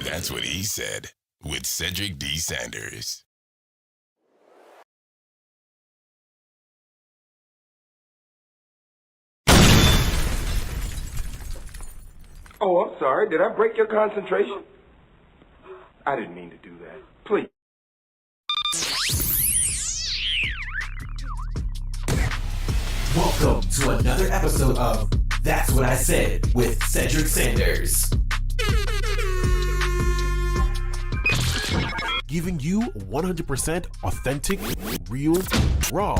That's what he said with Cedric D. Sanders. Oh, I'm sorry. Did I break your concentration? I didn't mean to do that. Please. Welcome to another episode of That's What I Said with Cedric Sanders. Giving you 100% authentic, real, raw,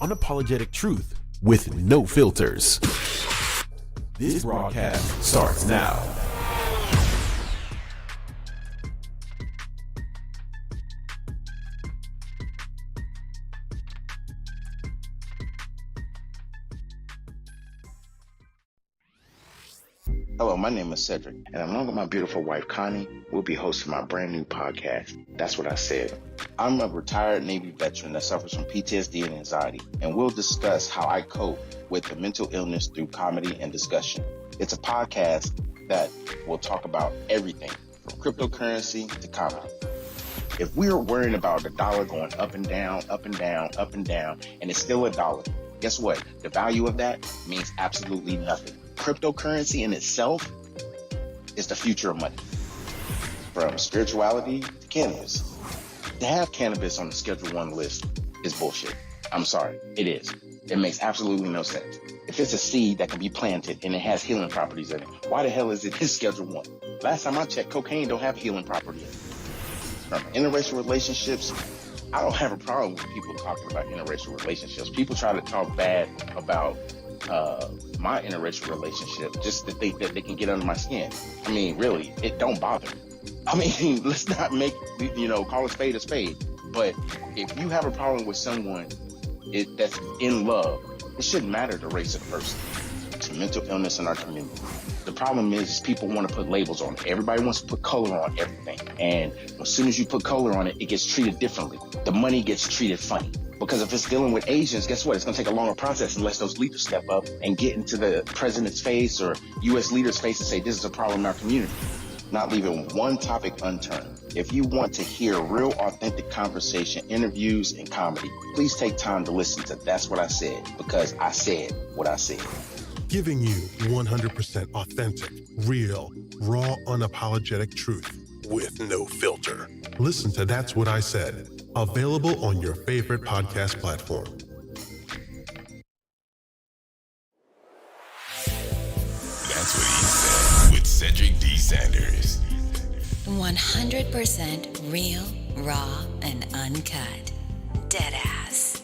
unapologetic truth with no filters. This broadcast starts now. Hello, my name is Cedric, and along with my beautiful wife, Connie, we'll be hosting my brand new podcast, That's What I Said. I'm a retired Navy veteran that suffers from PTSD and anxiety, and we'll discuss how I cope with the mental illness through comedy and discussion. It's a podcast that will talk about everything from cryptocurrency to comedy. If we're worrying about the dollar going up and down, up and down, up and down, and it's still a dollar, guess what? The value of that means absolutely nothing. Cryptocurrency in itself is the future of money. From spirituality to cannabis. To have cannabis on the Schedule 1 list is bullshit. I'm sorry, it is. It makes absolutely no sense. If it's a seed that can be planted and it has healing properties in it, why the hell is it in Schedule 1? Last time I checked, cocaine don't have healing property in it. From interracial relationships, I don't have a problem with people talking about interracial relationships. People try to talk bad about my interracial relationship just to think that they can get under my skin. I mean, really, it don't bother me. I mean, let's not make, call a spade a spade. But if you have a problem with someone that's in love, it shouldn't matter the race of the person. It's mental illness in our community. The problem is people want to put labels on it. Everybody wants to put color on everything. And as soon as you put color on it, it gets treated differently. The money gets treated funny. Because if it's dealing with Asians, guess what? It's going to take a longer process unless those leaders step up and get into the president's face or U.S. leaders' face and say, this is a problem in our community. Not leaving one topic unturned. If you want to hear real, authentic conversation, interviews, and comedy, please take time to listen to That's What I Said, because I said what I said. Giving you 100% authentic, real, raw, unapologetic truth with no filter. Listen to That's What I Said. Available on your favorite podcast platform. That's what he said with Cedric D. Sanders. 100% real, raw, and uncut. Deadass.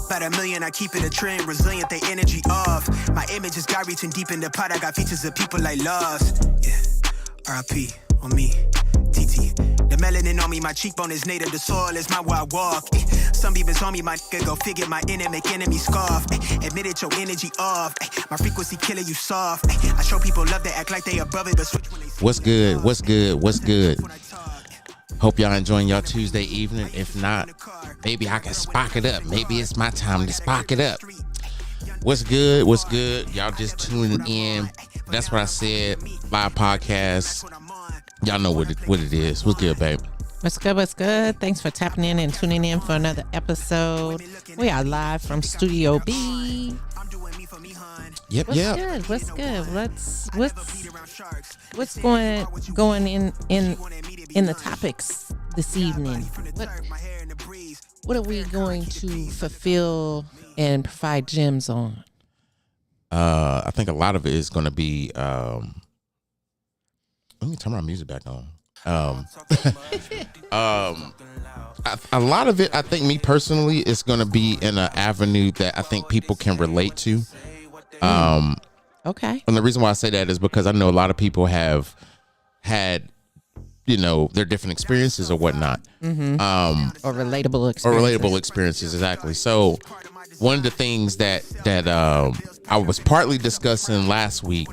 About $1 million, I keep it a trend, resilient, they energy off. My image is God reaching deep in the pot, I got features of people I lost. Yeah, R.I.P. on me, TT. The melanin on me, my cheekbone is native, the soil is my where I walk. Some beavers on me, my nigga, go figure my inner, make enemy scoff. Admit it, your energy off. My frequency killer, you soft. I show people love, they act like they above it, but switch when they see. What's good? What's good? What's good? Hope y'all enjoying y'all Tuesday evening. If not, maybe I can spark it up. Maybe it's my time to spark it up. What's good? What's good? Y'all just tuning in. That's What I Said. Live podcast. Y'all know what it is. What's good, babe? What's good? What's good? Thanks for tapping in and tuning in for another episode. We are live from Studio B. Yep. What's good? What's going in the topics this evening? What are we going to fulfill and provide gems on? I think a lot of it is going to be. Let me turn my music back on. A lot of it, I think, me personally, is going to be in an avenue that I think people can relate to. Okay. And the reason why I say that is because I know a lot of people have had, their different experiences or whatnot. Mm-hmm. Or relatable experiences. Exactly. So one of the things that I was partly discussing last week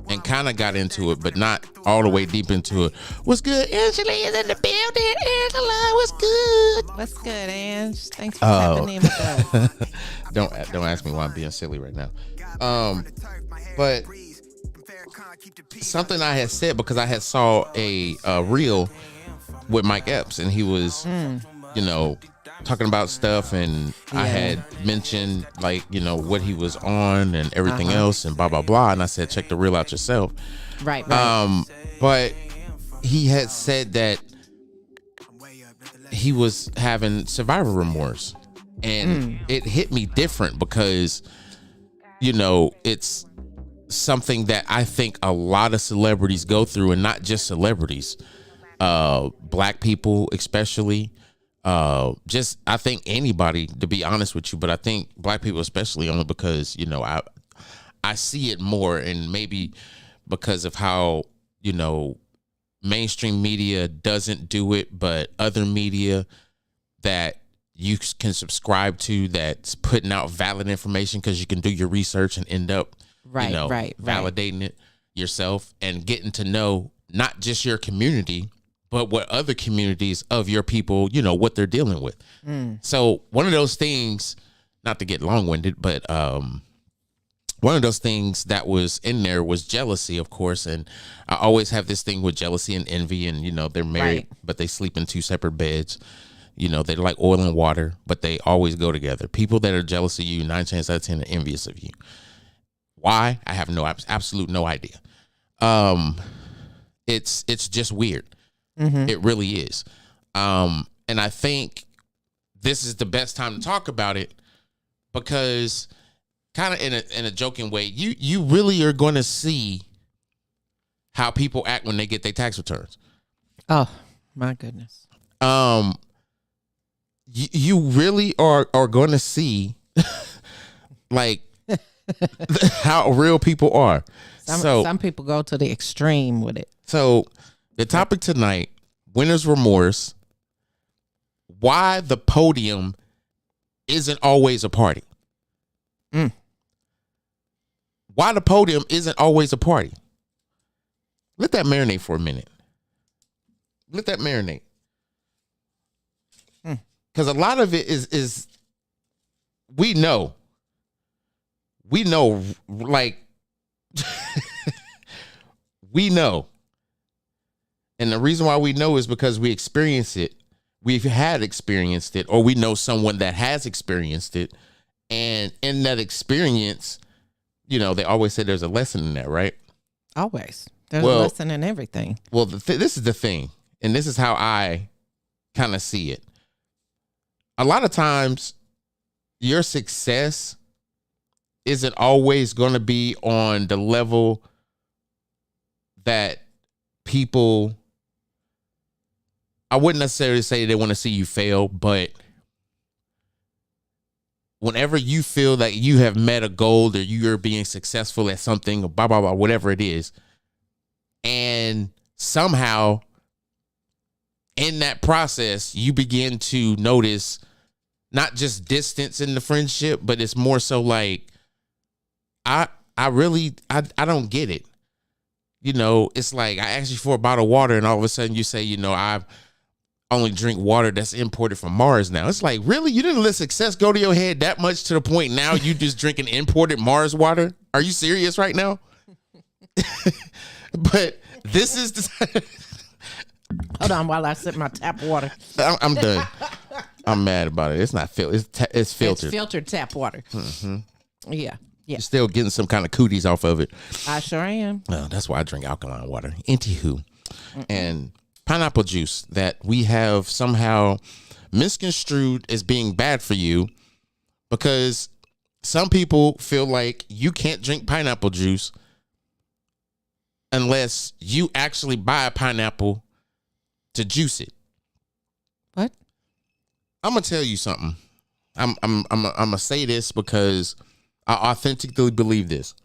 and kind of got into it, but not all the way deep into it. What's good? Angela is in the building. Angela, what's good? What's good, Ange? Thanks for tapping in with us. Don't ask me why I'm being silly right now. But something I had said, because I had saw a reel with Mike Epps, and he was, talking about stuff, and I had mentioned what he was on and everything else, and blah blah blah, and I said check the reel out yourself. Right. But he had said that he was having survivor remorse, and it hit me different because it's something that I think a lot of celebrities go through, and not just celebrities, black people especially, just I think anybody, to be honest with you, but I think black people especially, only because I see it more, and maybe because of how mainstream media doesn't do it, but other media that you can subscribe to that's putting out valid information, because you can do your research and end up validating it yourself and getting to know not just your community, but what other communities of your people, what they're dealing with. So one of those things, not to get long-winded, but one of those things that was in there was jealousy, of course. And I always have this thing with jealousy and envy, and they're married, but they sleep in two separate beds. They're like oil and water, but they always go together. People that are jealous of you, 9 times out of 10 are envious of you. Why? I have absolute no idea. It's just weird. It really is. And I think this is the best time to talk about it, because kind of in a joking way, you really are going to see how people act when they get their tax returns. Oh my goodness. You really are going to see like how real people are. Some people go to the extreme with it. So the topic tonight, winner's remorse, why the podium isn't always a party. Why the podium isn't always a party. Let that marinate for a minute. Let that marinate. Because a lot of it is we know, like, we know. And the reason why we know is because we experience it. We've had experienced it, or we know someone that has experienced it. And in that experience, they always say there's a lesson in that, right? Always. There's a lesson in everything. Well, this is the thing, and this is how I kind of see it. A lot of times, your success isn't always going to be on the level that people, I wouldn't necessarily say they want to see you fail, but whenever you feel that you have met a goal, or you're being successful at something, or blah, blah, blah, whatever it is, and somehow in that process, you begin to notice not just distance in the friendship, but it's more so like, I don't get it. It's like I asked you for a bottle of water, and all of a sudden you say, I only drink water that's imported from Mars now. It's like, really? You didn't let success go to your head that much to the point now you just drinking imported Mars water? Are you serious right now? But this is the Hold on while I sip my tap water. I'm done. I'm mad about it. It's not filtered. It's filtered. It's filtered tap water. Yeah. You're still getting some kind of cooties off of it. I sure am. Well, that's why I drink alkaline water. Anywho. And pineapple juice that we have somehow misconstrued as being bad for you, because some people feel like you can't drink pineapple juice unless you actually buy a pineapple to juice it. What? I'm gonna tell you something. I'm gonna say this because I authentically believe this.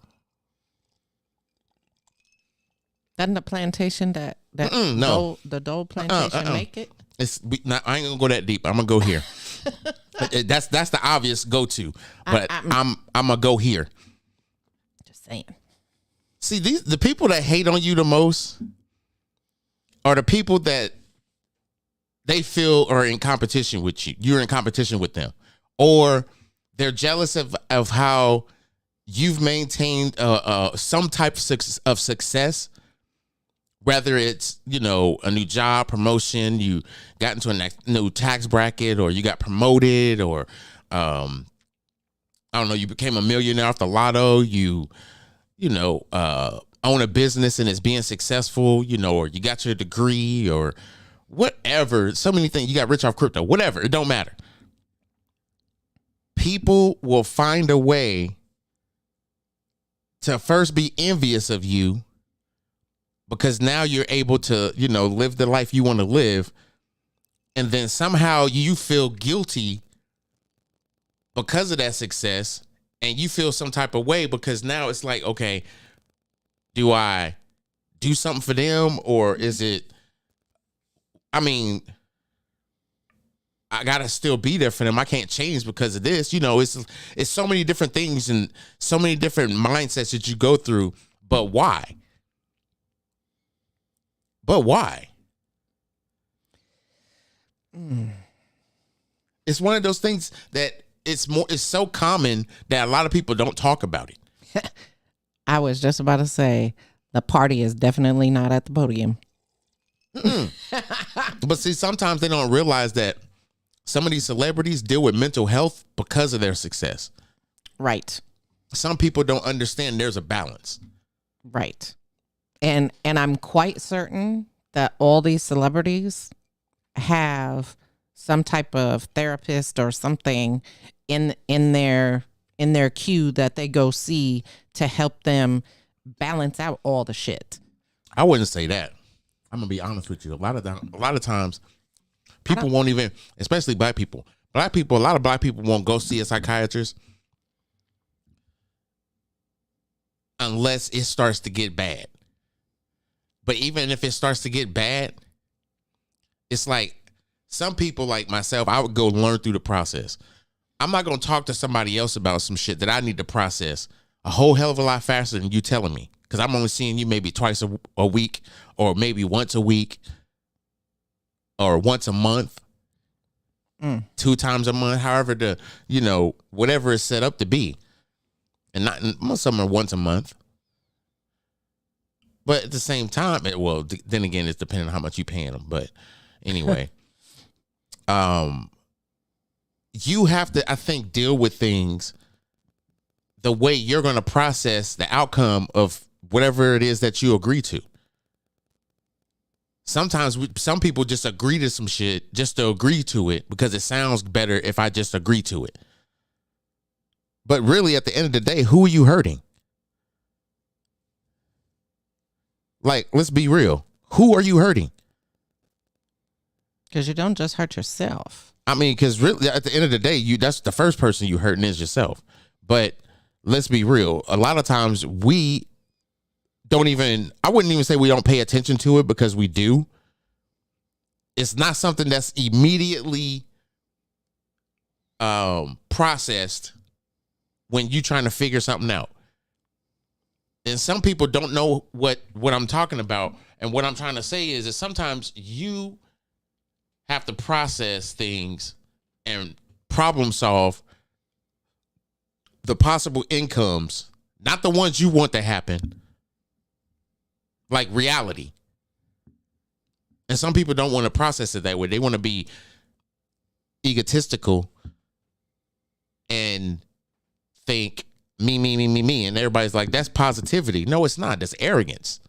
Doesn't the plantation that no. the Dole plantation make it? I ain't gonna go that deep. I'm gonna go here. That's the obvious go to, but I'm gonna go here. Just saying. See, the people that hate on you the most are the people that they feel are in competition with you. You're in competition with them, or they're jealous of how you've maintained some type of success, whether it's, you know, a new job, promotion, you got into a new tax bracket, or you got promoted, or I don't know, you became a millionaire off the lotto, you know, own a business and it's being successful, you know, or you got your degree or whatever. So many things. You got rich off crypto, whatever. It don't matter. People will find a way to first be envious of you because now you're able to, you know, live the life you want to live. And then somehow you feel guilty because of that success, and you feel some type of way because now it's like, okay, do I do something for them, or is it, I mean, I gotta still be there for them. I can't change because of this. You know, it's so many different things and so many different mindsets that you go through. But why? But why? It's one of those things that it's so common that a lot of people don't talk about it. I was just about to say the party is definitely not at the podium. But see, sometimes they don't realize that some of these celebrities deal with mental health because of their success. Right. Some people don't understand there's a balance. Right. And I'm quite certain that all these celebrities have some type of therapist or something in their queue that they go see to help them balance out all the shit. I wouldn't say that. I'm gonna be honest with you. A lot of times people won't even, especially black people. A lot of black people won't go see a psychiatrist unless it starts to get bad. But even if it starts to get bad, it's like some people like myself, I would go learn through the process. I'm not going to talk to somebody else about some shit that I need to process a whole hell of a lot faster than you telling me. Because I'm only seeing you maybe twice a week, or maybe once a week, or once a month, 2 times a month, however the, you know, whatever it's set up to be. And not most of them are once a month. But at the same time, then again, it's depending on how much you paying them. But anyway, you have to, I think, deal with things the way you're going to process the outcome of whatever it is that you agree to. Sometimes some people just agree to some shit just to agree to it because it sounds better if I just agree to it. But really, at the end of the day, who are you hurting? Like, let's be real. Who are you hurting? Because you don't just hurt yourself. I mean, because really, at the end of the day, that's the first person you hurting is yourself. But let's be real. A lot of times we don't even, I wouldn't even say we don't pay attention to it, because we do. It's not something that's immediately processed when you're trying to figure something out. And some people don't know what I'm talking about. And what I'm trying to say is that sometimes you have to process things and problem solve the possible incomes, not the ones you want to happen, like reality. And some people don't want to process it that way. They want to be egotistical and think me. And everybody's like, that's positivity. No, it's not. That's arrogance.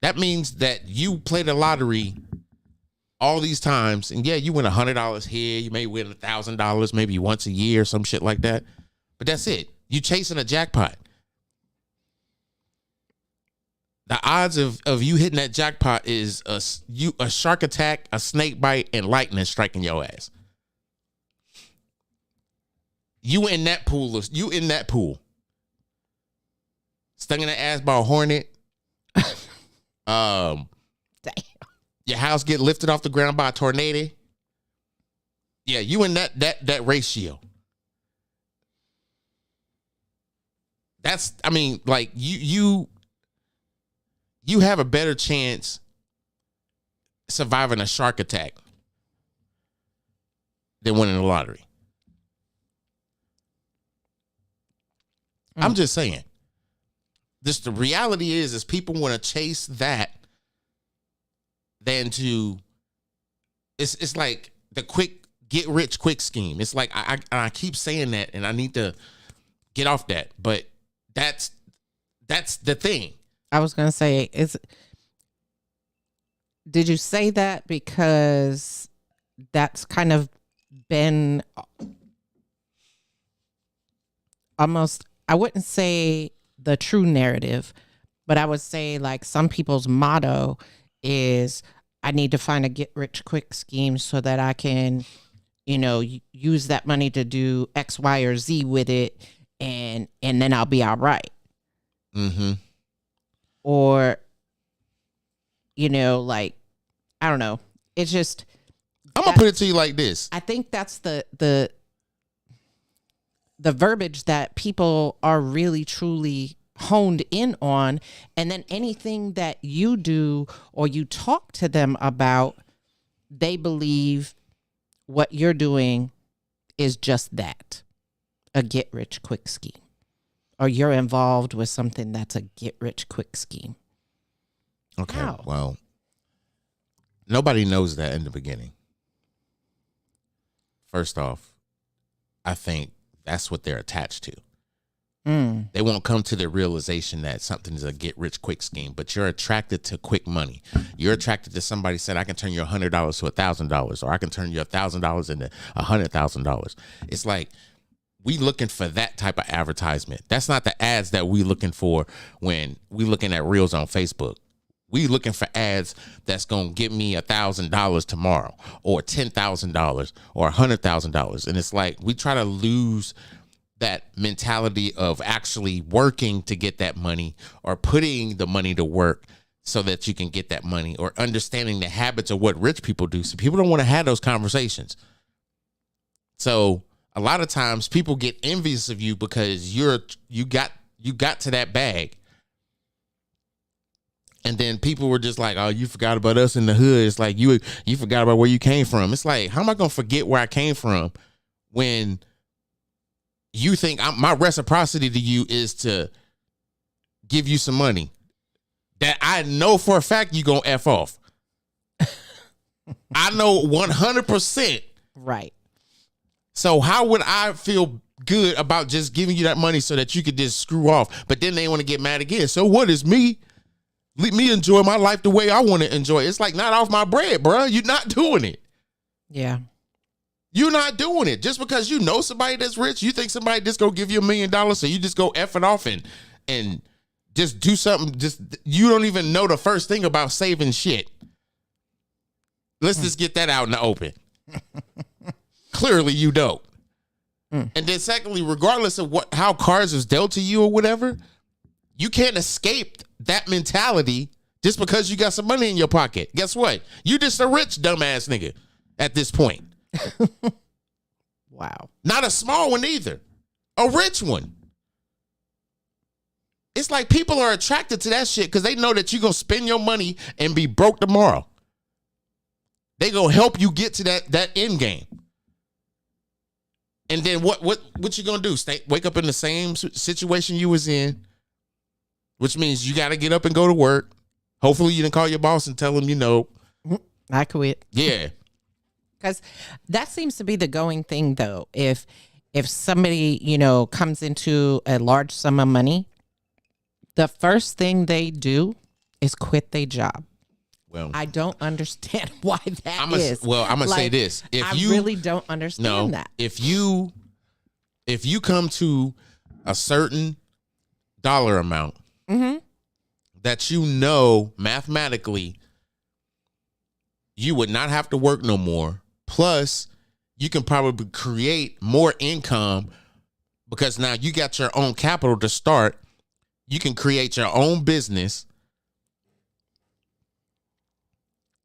That means that you play the lottery all these times, and yeah, you win $100 here, you may win $1,000 maybe once a year or some shit like that, but that's it. You chasing a jackpot. The odds of you hitting that jackpot is a shark attack, a snake bite, and lightning striking your ass. You in that pool. Stung in the ass by a hornet. Damn. Your house get lifted off the ground by a tornado. Yeah, you in that ratio. That's, I mean, like you have a better chance surviving a shark attack than winning the lottery. I'm just saying. The reality is people want to chase that than to. It's like the quick get rich quick scheme. It's like I keep saying that, and I need to get off that. But that's the thing. I was gonna say, did you say that because that's kind of been almost, I wouldn't say the true narrative, but I would say like some people's motto is, I need to find a get rich quick scheme so that I can, use that money to do X, Y, or Z with it, and then I'll be all right. Mm-hmm. Or, like, I don't know. It's just, I'm gonna put it to you like this. I think that's the verbiage that people are really truly honed in on, and then anything that you do or you talk to them about, they believe what you're doing is just that, a get rich quick scheme, or you're involved with something that's a get rich quick scheme. Okay. Wow. Well, nobody knows that in the beginning. First off, I think that's what they're attached to. They won't come to the realization that something is a get rich quick scheme, but you're attracted to quick money. You're attracted to somebody said, I can turn your $100 to $1,000, or I can turn your $1,000 into $100,000. It's like, we looking for that type of advertisement. That's not the ads that we looking for when we looking at reels on Facebook. We looking for ads that's going to give me $1,000 tomorrow, or $10,000 or $100,000. And it's like, we try to lose that mentality of actually working to get that money, or putting the money to work so that you can get that money, or understanding the habits of what rich people do. So people don't want to have those conversations. So a lot of times people get envious of you because you got to that bag. And then people were just like, oh, you forgot about us in the hood. It's like you forgot about where you came from. It's like, how am I going to forget where I came from when you think my reciprocity to you is to give you some money that I know for a fact you going to F off? I know 100%. Right. So how would I feel good about just giving you that money so that you could just screw off? But then they want to get mad again. So what is me? Let me enjoy my life the way I want to enjoy it. It's like, not off my bread, bro. You're not doing it. Yeah. You're not doing it. Just because you know somebody that's rich, you think somebody just go give you $1 million, so you just go F it off and just do something. Just, you don't even know the first thing about saving shit. Let's just get that out in the open. Clearly you don't. And then secondly, regardless of how cards is dealt to you or whatever, you can't escape that mentality just because you got some money in your pocket. Guess what? You just a rich dumbass nigga at this point. Wow. Not a small one either. A rich one. It's like people are attracted to that shit because they know that you're going to spend your money and be broke tomorrow. They going to help you get to that end game. And then what you going to do? Wake up in the same situation you was in, which means you got to get up and go to work. Hopefully you didn't call your boss and tell him, I quit. Yeah. Because that seems to be the going thing, though. If somebody, comes into a large sum of money, the first thing they do is quit their job. Well, I don't understand why that is. Well, I'm going to say this. I really don't understand that. If you come to a certain dollar amount that mathematically you would not have to work no more, plus you can probably create more income because now you got your own capital to start. You can create your own business.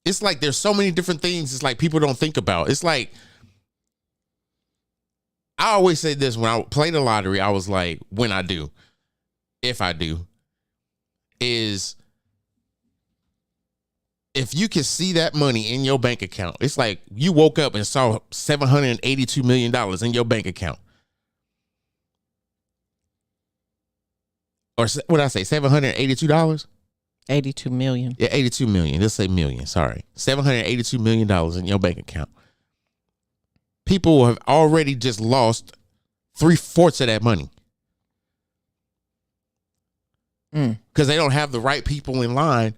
It's like there's so many different things it's like people don't think about. It's like, I always say this, when I play the lottery, I was like, when I do, if I do, is if you can see that money in your bank account, it's like you woke up and saw $782 million in your bank account. Or what did I say? $782? 82 million. Yeah, 82 million. Let's say million. Sorry. $782 million in your bank account. People have already just lost 3/4 of that money. Because they don't have the right people in line,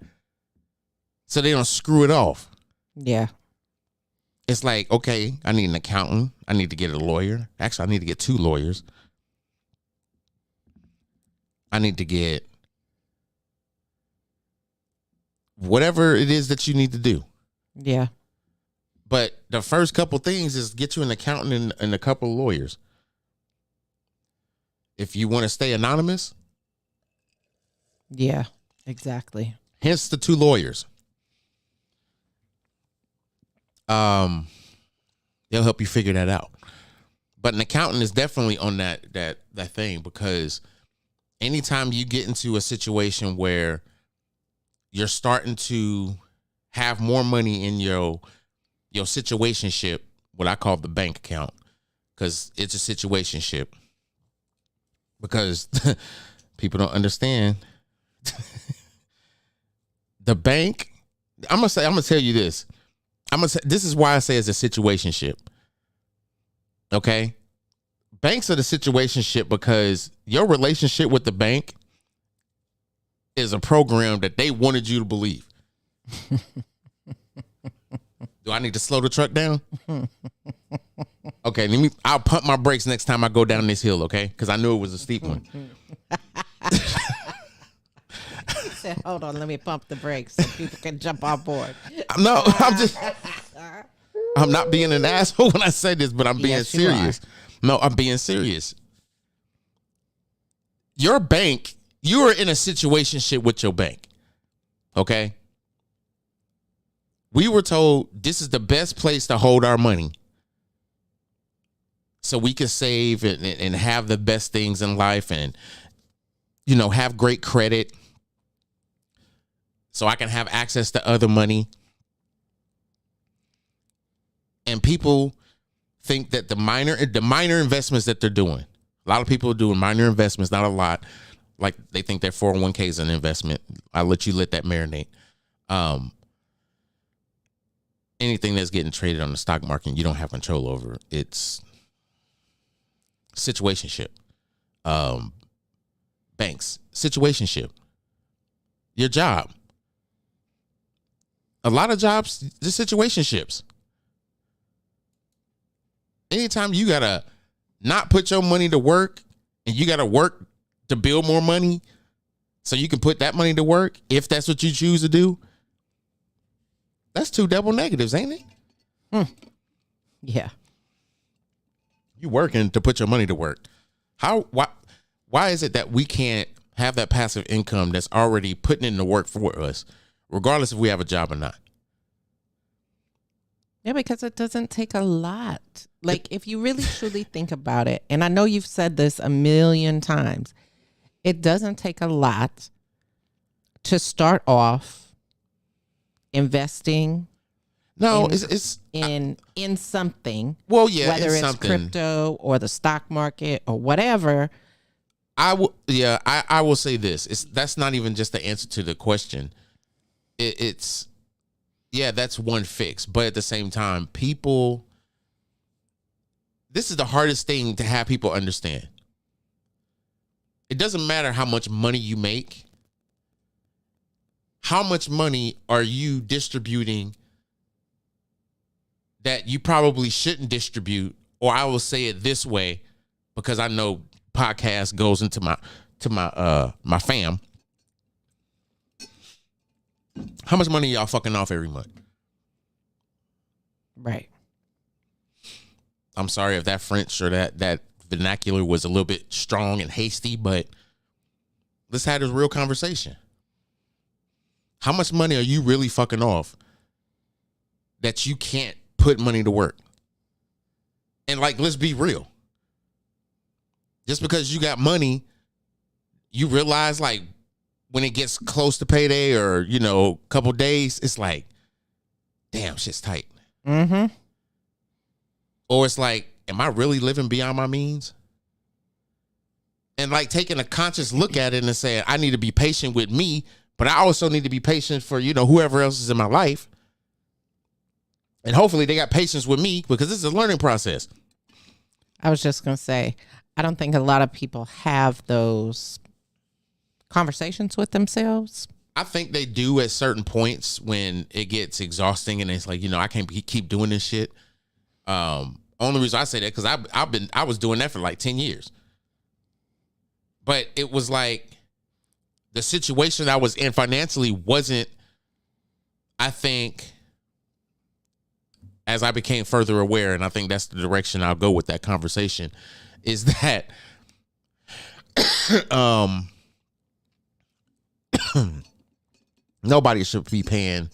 so they don't screw it off. Yeah. It's like, okay, I need an accountant. I need to get a lawyer. Actually, I need to get 2 lawyers. I need to get whatever it is that you need to do. Yeah. But the first couple things is get you an accountant and a couple of lawyers. If you want to stay anonymous. Yeah, exactly. Hence the 2 lawyers. They'll help you figure that out. But an accountant is definitely on that thing, because anytime you get into a situation where you're starting to have more money in your situationship, what I call the bank account, because it's a situationship, because people don't understand. The bank, I'm gonna tell you this. This is why I say it's a situationship. Okay? Banks are the situationship because your relationship with the bank is a program that they wanted you to believe. Do I need to slow the truck down? Okay, I'll pump my brakes next time I go down this hill, okay? Because I knew it was a steep one. He said, hold on, let me pump the brakes so people can jump on board. No, I'm not being an asshole when I say this, but I'm being serious. No, I'm being serious. Your bank, you are in a situationship with your bank. Okay? We were told this is the best place to hold our money so we can save and have the best things in life and, have great credit so I can have access to other money. And people think that the minor investments that they're doing, a lot of people are doing minor investments, not a lot. Like they think their 401k is an investment. I'll let that marinate. Anything that's getting traded on the stock market, you don't have control over. It's situationship. Banks, situationship. Your job. A lot of jobs, just situationships. Anytime you gotta not put your money to work and you gotta work to build more money so you can put that money to work, if that's what you choose to do, that's 2 double negatives, ain't it? Yeah. You working to put your money to work. Why is it that we can't have that passive income that's already putting in the work for us, regardless if we have a job or not? Yeah, because it doesn't take a lot. Like, if you really truly think about it, and I know you've said this a million times, it doesn't take a lot to start off investing. No, it's in something. Well, yeah, whether it's something. Crypto or the stock market or whatever. I will say this. That's not even just the answer to the question. It's that's one fix, but at the same time, this is the hardest thing to have people understand. It doesn't matter how much money you make. How much money are you distributing that you probably shouldn't distribute? Or I will say it this way, because I know podcast goes into my fam. How much money y'all fucking off every month? Right. I'm sorry if that French or that vernacular was a little bit strong and hasty, but let's have this real conversation. How much money are you really fucking off that you can't put money to work? And let's be real. Just because you got money, you realize when it gets close to payday or, you know, a couple days, it's like, damn, shit's tight. Mm-hmm. Or it's like, am I really living beyond my means? And like taking a conscious look at it and saying, I need to be patient with me, but I also need to be patient for, you know, whoever else is in my life. And hopefully they got patience with me because this is a learning process. I was just going to say, I don't think a lot of people have those conversations with themselves. I think they do at certain points when it gets exhausting and it's like, you know, I can't keep doing this shit. Only reason I say that because I was doing that for like 10 years. But it was like the situation I was in financially wasn't, I think, as I became further aware, and I think that's the direction I'll go with that conversation, is that nobody should be paying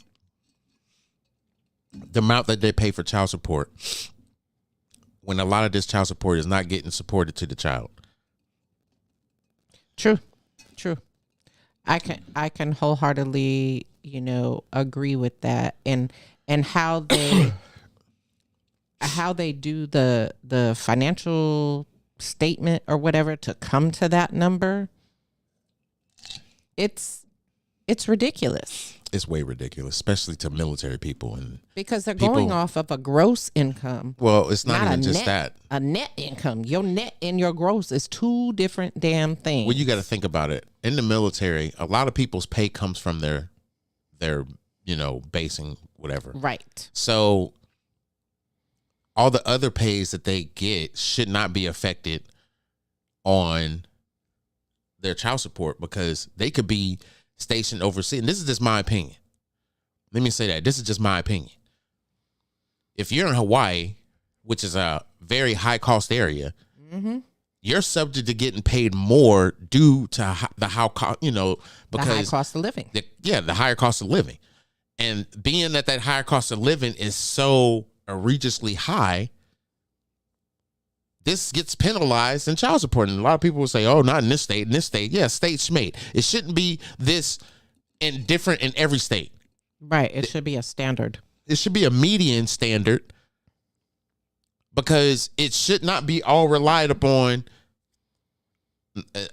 the amount that they pay for child support when a lot of this child support is not getting supported to the child. True. I can wholeheartedly, you know, agree with that, and how they do the financial statement or whatever to come to that number. It's ridiculous. It's way ridiculous, especially to military people and because they're going off of a gross income. Well, it's not even just net, that. A net income. Your net and your gross is two different damn things. Well, you got to think about it. In the military, a lot of people's pay comes from their you know, basing, whatever. Right. So all the other pays that they get should not be affected on their child support because they could be stationed overseas. And this is just my opinion. Let me say that. This is just my opinion. If you're in Hawaii, which is a very high cost area, mm-hmm. you're subject to getting paid more due to the high cost, you know, because the high cost of living. The higher cost of living. And being that higher cost of living is so egregiously high, this gets penalized in child support. And a lot of people will say, oh, not in this state. In this state, yeah, state schmate. It shouldn't be this different in every state. Right. It should be a standard. It should be a median standard because it should not be all relied upon.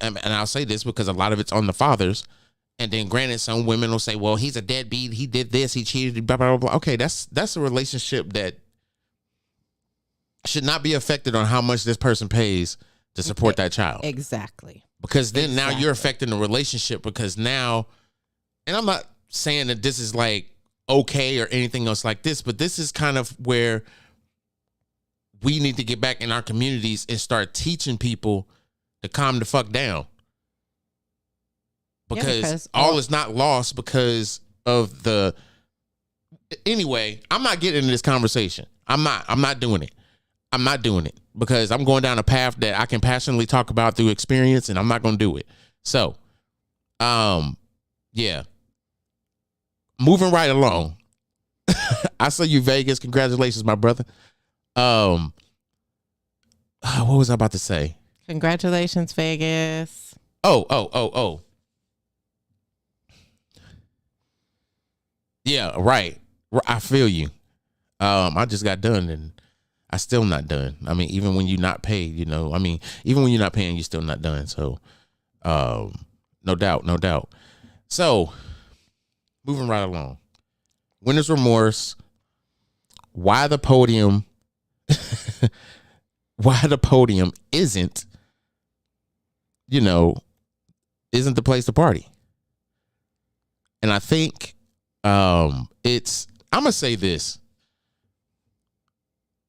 And I'll say this because a lot of it's on the fathers. And then granted, some women will say, well, he's a deadbeat. He did this. He cheated. Blah, blah, blah. Okay, that's a relationship that should not be affected on how much this person pays to support that child. Exactly. Because then now you're affecting the relationship because now, and I'm not saying that this is like okay or anything else like this, but this is kind of where we need to get back in our communities and start teaching people to calm the fuck down. Because all is not lost because of the. Anyway, I'm not getting into this conversation. I'm not doing it. I'm not doing it because I'm going down a path that I can passionately talk about through experience, and I'm not going to do it. So, yeah. Moving right along. I saw you, Vegas. Congratulations, my brother. What was I about to say? Congratulations, Vegas. Oh. Yeah, right. I feel you. I just got done and I still not done. I mean, even when you're not paid, you know, even when you're not paying, you're still not done. So, no doubt. So, moving right along. Winner's remorse. Why the podium isn't, you know, isn't the place to party. And I think I'm gonna say this,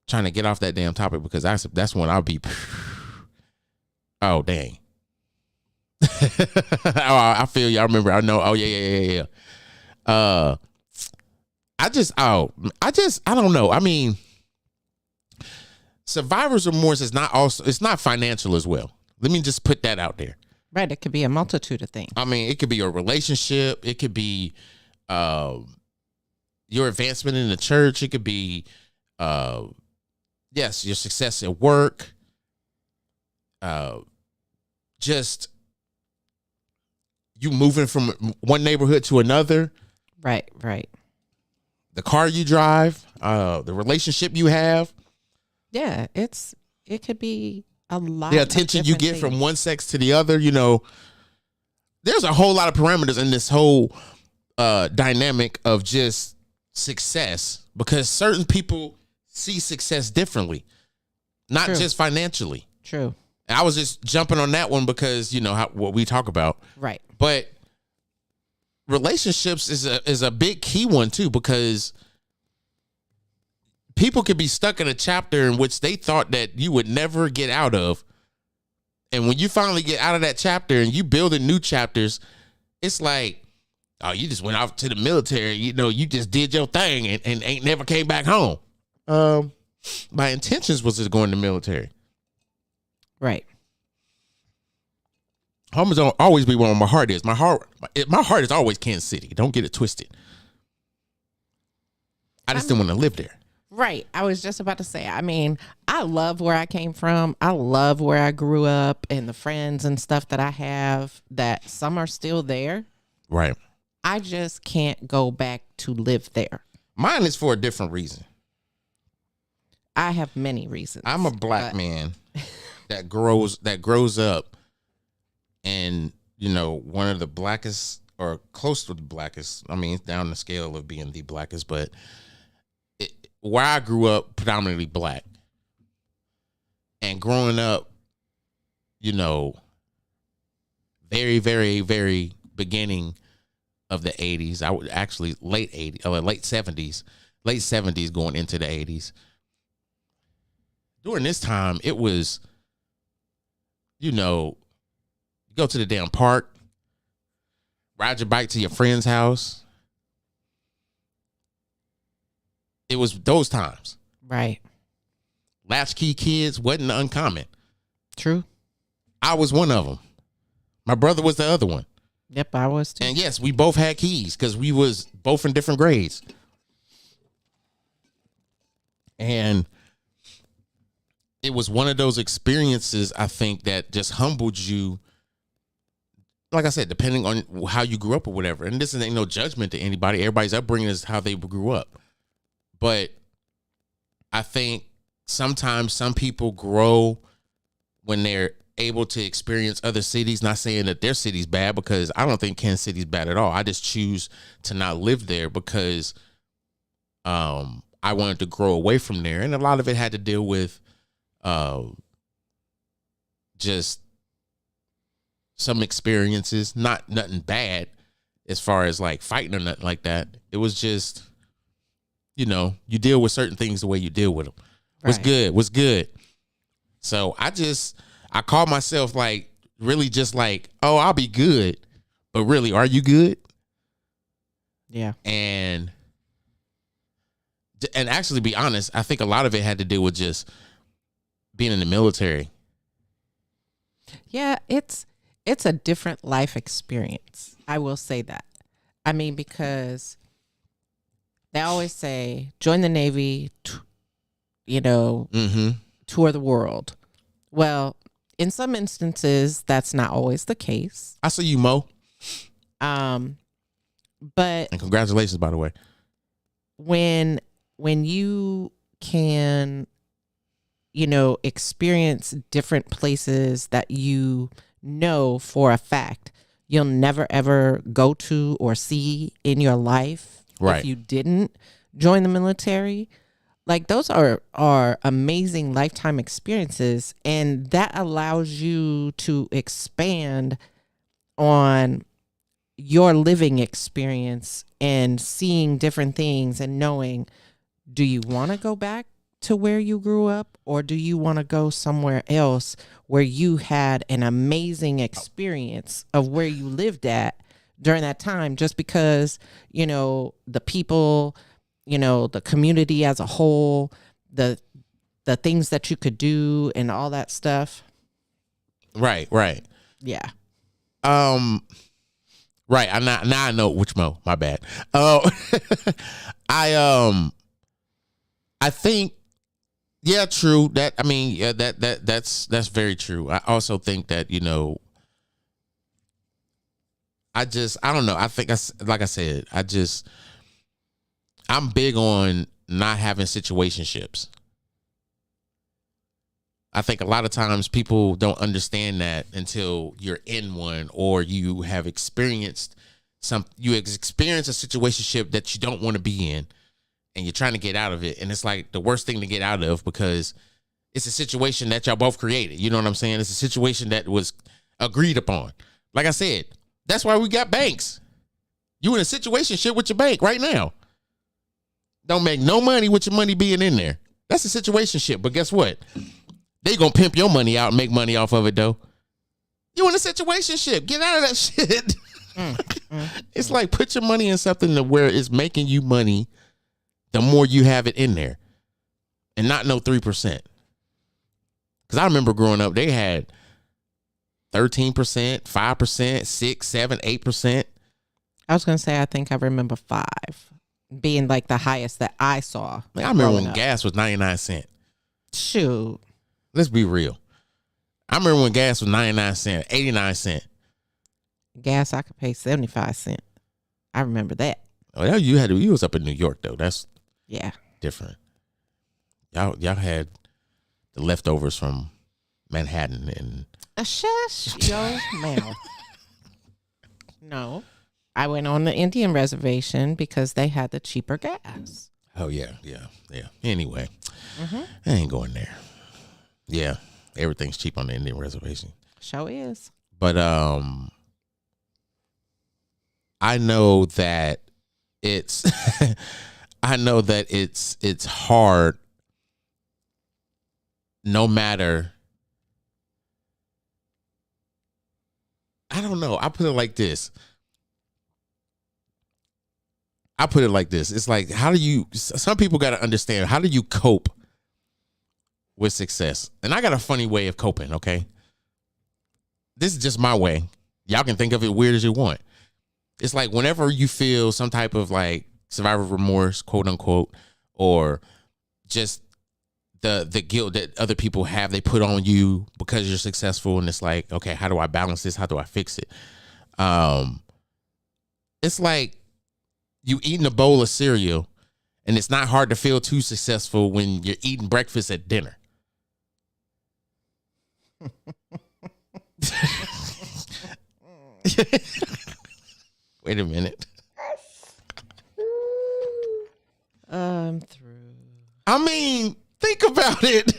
trying to get off that damn topic because that's when I'll be oh dang. I feel you. I remember. I know. Oh yeah. I don't know. I mean, survivor's remorse is it's not financial as well. Let me just put that out there. Right. It could be a multitude of things. I mean, it could be a relationship. It could be your advancement in the church. It could be, yes, your success at work. Just you moving from one neighborhood to another. Right. The car you drive, the relationship you have. Yeah, it could be a lot. The attention you get from one sex to the other. You know, there's a whole lot of parameters in this whole dynamic of just success, because certain people see success differently, not True. just financially. True. I was just jumping on that one because, you know, what we talk about. Right. But relationships is a big key one too, because people could be stuck in a chapter in which they thought that you would never get out of. And when you finally get out of that chapter and you building new chapters, it's like, oh, you just went off to the military, you know, you just did your thing and ain't never came back home. My intentions was to go in the military. Right. Home is always be where my heart is. My heart is always Kansas City. Don't get it twisted. I just didn't want to live there. Right. I was just about to say, I mean, I love where I came from. I love where I grew up and the friends and stuff that I have, that some are still there. Right. I just can't go back to live there. Mine is for a different reason. I have many reasons. I'm a black man that grows up in, you know, one of the blackest or close to the blackest. I mean, it's down the scale of being the blackest, but where I grew up, predominantly black. And growing up, you know, very, very, very beginning of the 80s. I would actually late 80s, or late 70s going into the 80s. During this time, it was, you know, you go to the damn park, ride your bike to your friend's house. It was those times. Right. Latchkey kids wasn't uncommon. True. I was one of them. My brother was the other one. Yep, I was too. And yes, we both had keys because we was both in different grades. And it was one of those experiences, I think, that just humbled you. Like I said, depending on how you grew up or whatever. And this ain't no judgment to anybody. Everybody's upbringing is how they grew up. But I think sometimes some people grow when they're able to experience other cities. Not saying that their city's bad, because I don't think Kansas City's bad at all. I just choose to not live there because I wanted to grow away from there. And a lot of it had to deal with just some experiences, nothing bad as far as like fighting or nothing like that. It was just, you know, you deal with certain things the way you deal with them. What's good. So I call myself like really just like, oh, I'll be good. But really, are you good? Yeah. And actually, be honest, I think a lot of it had to do with just being in the military. Yeah, it's a different life experience. I will say that. I mean, because they always say, join the Navy, tour the world. Well, in some instances, that's not always the case. I see you, Mo. But and congratulations, by the way. When you can, experience different places that you know for a fact you'll never ever go to or see in your life, right, if you didn't join the military, like those are amazing lifetime experiences, and that allows you to expand on your living experience and seeing different things and knowing, do you want to go back to where you grew up, or do you want to go somewhere else where you had an amazing experience of where you lived at during that time, just because, the people, the community as a whole, the things that you could do and all that stuff. Right. Yeah. Right. Now I know which Mo. My bad. I think, yeah, true. That's very true. I also think that, I don't know. I think like I said, I'm big on not having situationships. I think a lot of times people don't understand that until you're in one, or you have experienced a situationship that you don't want to be in, and you're trying to get out of it. And it's like the worst thing to get out of, because it's a situation that y'all both created. You know what I'm saying? It's a situation that was agreed upon. Like I said, that's why we got banks. You in a situationship with your bank right now. Don't make no money with your money being in there. That's a situationship. But guess what? They gonna pimp your money out and make money off of it, though. You in a situationship. Get out of that shit. It's like, put your money in something to where it's making you money the more you have it in there. And not no 3%. Because I remember growing up, they had 13%, 5%, 6, 7, 8%. I was going to say, I think I remember 5 being like the highest that I saw. Man, I remember when gas was 99 cents. Shoot. Let's be real. I remember when gas was 99 cents, 89 cents. Gas, I could pay 75 cents. I remember that. Oh, you was up in New York, though. That's different. Y'all had the leftovers from Manhattan and shush your mouth. No, I went on the Indian reservation because they had the cheaper gas. Oh yeah. Anyway, I ain't going there. Yeah, everything's cheap on the Indian reservation. Sure is. But I know that it's it's hard, no matter. I don't know. I put it like this. It's like, some people got to understand, how do you cope with success? And I got a funny way of coping, okay? This is just my way. Y'all can think of it weird as you want. It's like, whenever you feel some type of like survivor remorse, quote unquote, or just the guilt that other people have, they put on you because you're successful, and it's like, okay, how do I balance this? How do I fix it? It's like you eating a bowl of cereal, and it's not hard to feel too successful when you're eating breakfast at dinner. Wait a minute. I'm through. I mean, think about it.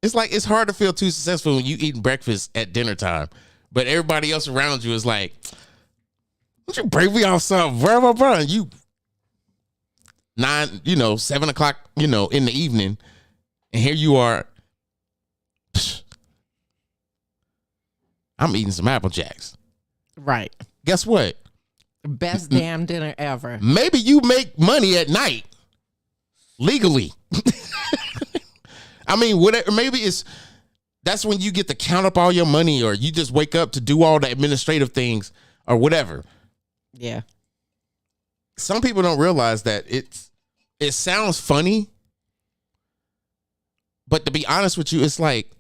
It's like, it's hard to feel too successful when you eating breakfast at dinner time, but everybody else around you is like, "Would you break me off something, bro? You 7 o'clock, in the evening, and here you are. I'm eating some Apple Jacks." Right. Guess what? Best damn dinner ever. Maybe you make money at night legally. I mean, whatever. Maybe that's when you get to count up all your money, or you just wake up to do all the administrative things or whatever. Yeah. Some people don't realize that it sounds funny, but to be honest with you, it's like,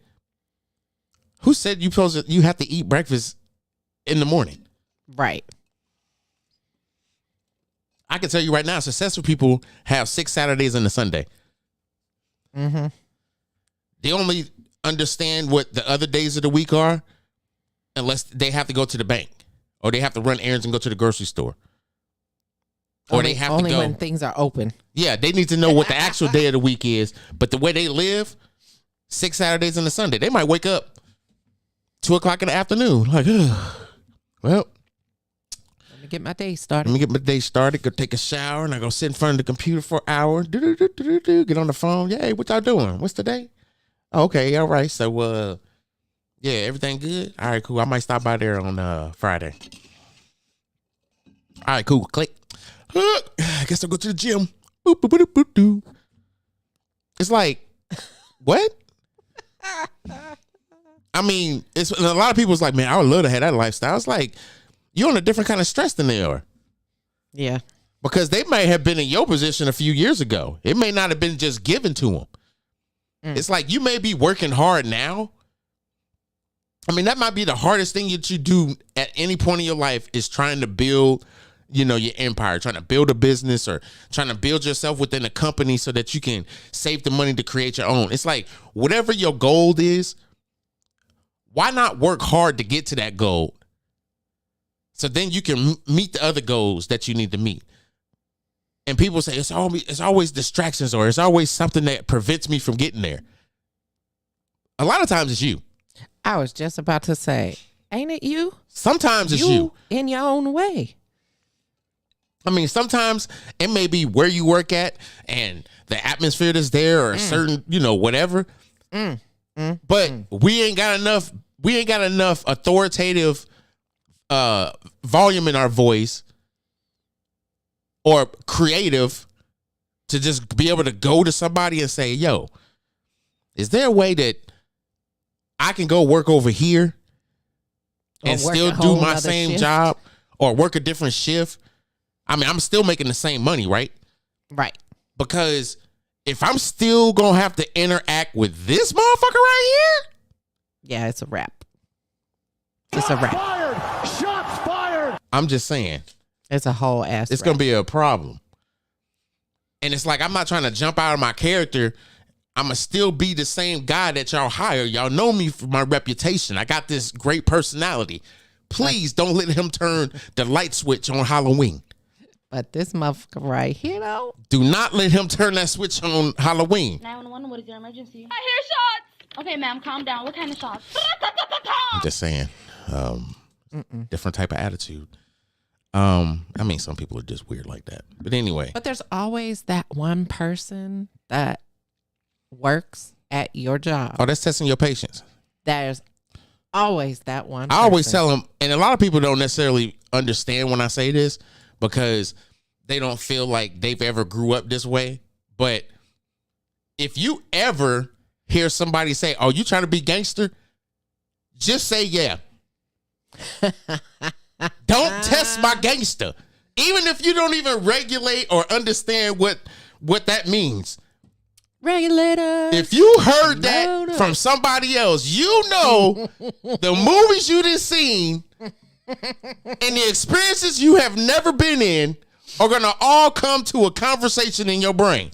who said you have to eat breakfast in the morning? Right. I can tell you right now, successful people have 6 Saturdays and a Sunday. Mm-hmm. They only understand what the other days of the week are unless they have to go to the bank, or they have to run errands and go to the grocery store. Or they have to go. Only when things are open. Yeah, they need to know what the actual day of the week is. But the way they live, 6 Saturdays and a Sunday, they might wake up 2 o'clock in the afternoon. Like, well, let me get my day started. Go take a shower, and I go sit in front of the computer for an hour. Get on the phone. Yeah, hey, what y'all doing? What's today? Oh, okay, all right. So, yeah, everything good? All right, cool. I might stop by there on Friday. All right, cool. Click. I guess I'll go to the gym. Boop, boop, boop, boop, boop. It's like, what? I mean, a lot of people's like, man, I would love to have that lifestyle. It's like, you're on a different kind of stress than they are. Yeah. Because they may have been in your position a few years ago. It may not have been just given to them. It's like, you may be working hard now, I mean, that might be the hardest thing that you do at any point in your life is trying to build, you know, your empire, trying to build a business or trying to build yourself within a company so that you can save the money to create your own. It's like whatever your goal is, why not work hard to get to that goal? So then you can meet the other goals that you need to meet. And people say it's always distractions or it's always something that prevents me from getting there. A lot of times it's you. I was just about to say, ain't it you? Sometimes it's you. In your own way. I mean, sometimes it may be where you work at and the atmosphere that's there or a certain, you know, whatever. But we ain't got enough authoritative volume in our voice or creative to just be able to go to somebody and say, yo, is there a way that I can go work over here and still do my same shift? job or work a different shift? I mean, I'm still making the same money, right? Right. Because if I'm still going to have to interact with this motherfucker right here. Yeah, it's a wrap. It's a wrap. Fired! Shots fired! I'm just saying. It's a whole ass. It's going to be a problem. And it's like, I'm not trying to jump out of my character. I'm going to still be the same guy that y'all hire. Y'all know me for my reputation. I got this great personality. Please don't let him turn the light switch on Halloween. But this motherfucker right here, though. Do not let him turn that switch on Halloween. 911, what is your emergency? I hear shots. Okay, ma'am, calm down. What kind of shots? I'm just saying. Different type of attitude. I mean, some people are just weird like that. But anyway. But there's always that one person that works at your job. Oh, that's testing your patience. There's always that one I always person. tell them, and a lot of people don't necessarily understand when I say this because they don't feel like they've ever grew up this way. But if you ever hear somebody say, oh, you trying to be gangster? Just say, yeah. Don't test my gangster. Even if you don't even regulate or understand what that means. Regulator. If you heard that from somebody else, you know the movies you done seen and the experiences you have never been in are going to all come to a conversation in your brain.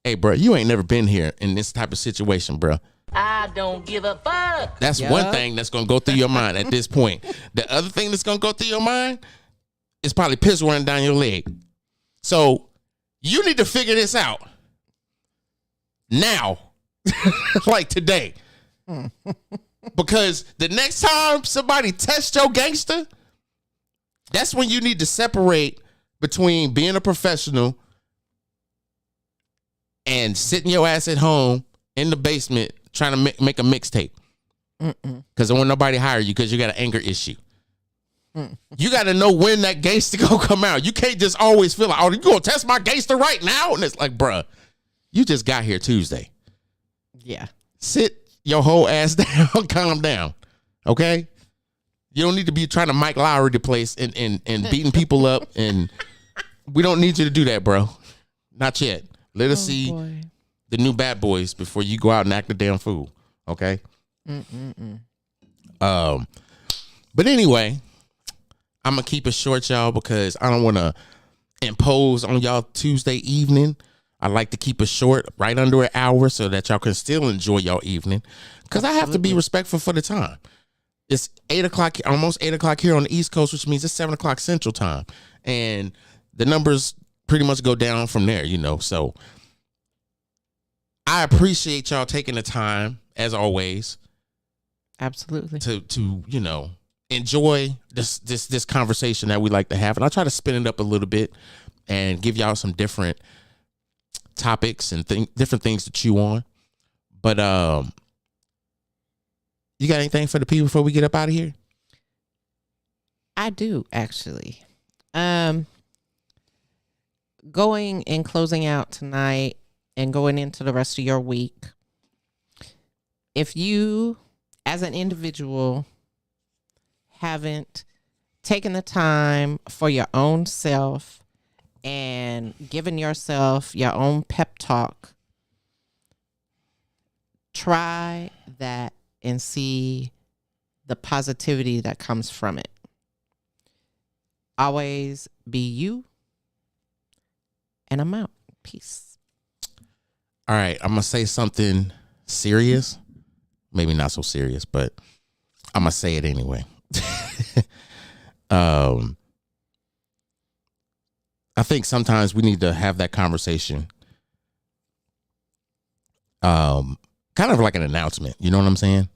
Hey, bro, you ain't never been here in this type of situation, bro. I don't give a fuck. That's one thing that's going to go through your mind at this point. The other thing that's going to go through your mind is probably piss running down your leg. So you need to figure this out now, like today. Because the next time somebody tests your gangster, that's when you need to separate between being a professional and sitting your ass at home in the basement trying to make a mixtape. Because don't want nobody hire you because you got an anger issue. You got to know when that gangster gonna come out. You can't just always feel like, oh, you gonna test my gangster right now? And it's like, bruh, you just got here Tuesday. Yeah. Sit your whole ass down, calm down. Okay? You don't need to be trying to Mike Lowry the place and beating people up. And we don't need you to do that, bro. Not yet. Let us see the new Bad Boys before you go out and act a damn fool. Okay? But anyway, I'm going to keep it short, y'all, because I don't want to impose on y'all Tuesday evening. I like to keep it short, right under an hour, so that y'all can still enjoy y'all evening. Because I have to be respectful for the time. It's 8 o'clock, almost 8 o'clock here on the East Coast, which means it's 7 o'clock Central Time. And the numbers pretty much go down from there, you know. So I appreciate y'all taking the time, as always. Absolutely. To you know, enjoy this conversation that we like to have. And I try to spin it up a little bit and give y'all some different topics and different things to chew on. But you got anything for the people before we get up out of here? I do, actually. Going and closing out tonight and going into the rest of your week, if you as an individual haven't taken the time for your own self and given yourself your own pep talk, try that and see the positivity that comes from it. Always be you. And I'm out. Peace. All right, I'm gonna say something serious. Maybe not so serious, but I'm gonna say it anyway. I think sometimes we need to have that conversation. Kind of like an announcement, you know what I'm saying?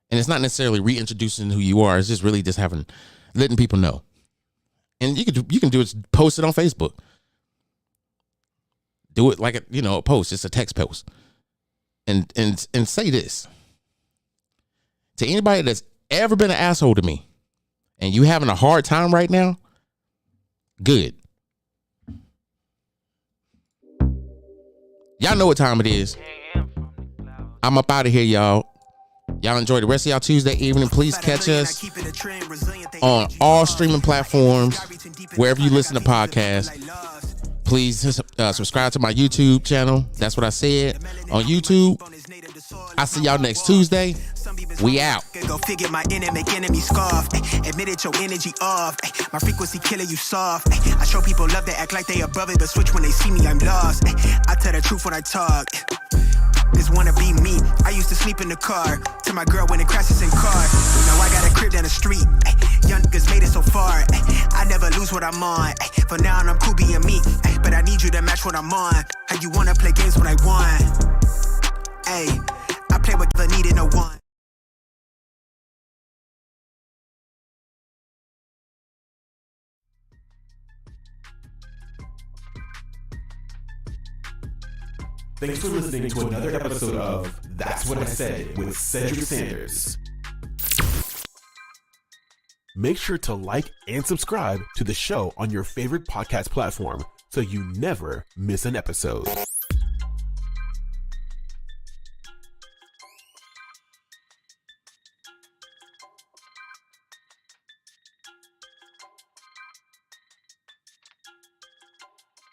And it's not necessarily reintroducing who you are. It's just really just letting people know. And you can do it, post it on Facebook. Do it like a post. It's a text post. And say this. To anybody that's ever been an asshole to me and you having a hard time right now, good. Y'all know what time it is. I'm up out of here, y'all. Y'all enjoy the rest of y'all Tuesday evening. Please catch us on all streaming platforms, wherever you listen to podcasts. Please subscribe to my YouTube channel. That's what I said on YouTube. I see y'all next Tuesday. We out. Go figure my enemy scoff. Admitted your energy off. My frequency killer, you soft. I show people love that act like they above it, but switch when they see me, I'm lost. I tell the truth when I talk. This wanna be me. I used to sleep in the car till my girl went and crashes in car. Now I got a crib down the street. Young niggas made it so far. I never lose what I'm on. For now I'm cool being me, but I need you to match what I'm on. How you wanna play games when I won? Hey, I play with the needed no one. Thanks for listening to another episode of That's What I Said with Cedric Sanders. Make sure to like and subscribe to the show on your favorite podcast platform so you never miss an episode.